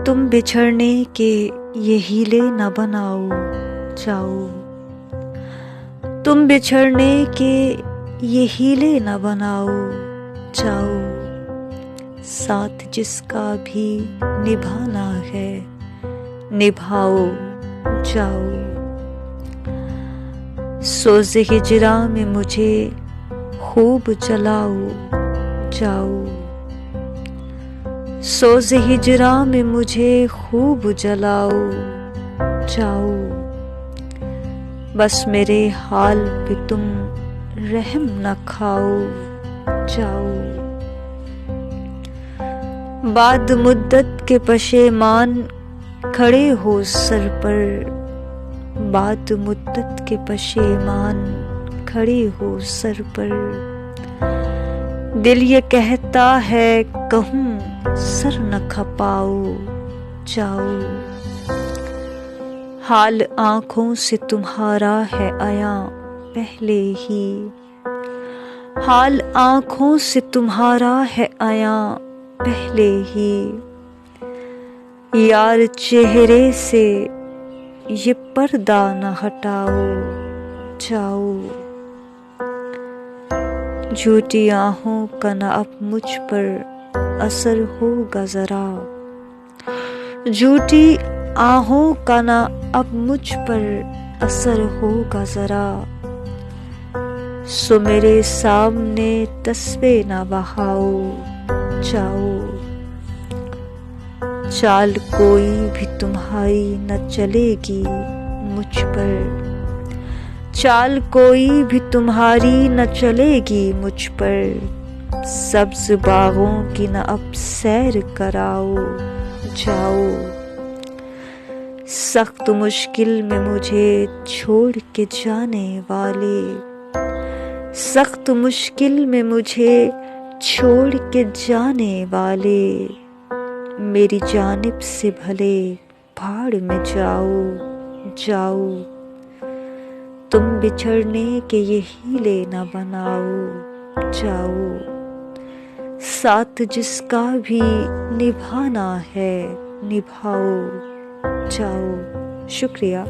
तुम बिछड़ने के ये हीले न बनाओ जाओ, तुम बिछड़ने के ये हीले न बनाओ जाओ, साथ जिसका भी निभाना है निभाओ जाओ। सोज़े हिजरा में मुझे खूब जलाओ जाओ, सोज़े हिजरा में मुझे खूब जलाओ जाओ, बस मेरे हाल पे तुम रहम न खाओ जाओ। बाद मुद्दत के पशेमान खड़े हो सर पर, बाद मुद्दत के पशेमान खड़े हो सर पर, दिल ये कहता है कहूँ सर न खपाओ जाओ। हाल आँखों से तुम्हारा है आया पहले ही, हाल आँखों से तुम्हारा है आया पहले ही, यार चेहरे से ये पर्दा न हटाओ जाओ। झूठी आहों का न अब मुझ पर असर होगा जरा, झूठी आहों का न अब मुझ पर असर होगा जरा, सो मेरे सामने तस्बे न बहाओ जाओ। चाल कोई भी तुम्हारी न चलेगी मुझ पर, चाल कोई भी तुम्हारी न चलेगी मुझ पर, सब्ज बागों की न अब सैर कराओ जाओ। सख्त मुश्किल में मुझे छोड़ के जाने वाले, सख्त मुश्किल में मुझे छोड़ के जाने वाले, मेरी जानिब से भले भाड़ में जाओ जाओ। तुम बिछड़ने के ये हीले न बनाओ जाओ, साथ जिसका भी निभाना है निभाओ जाओ। शुक्रिया।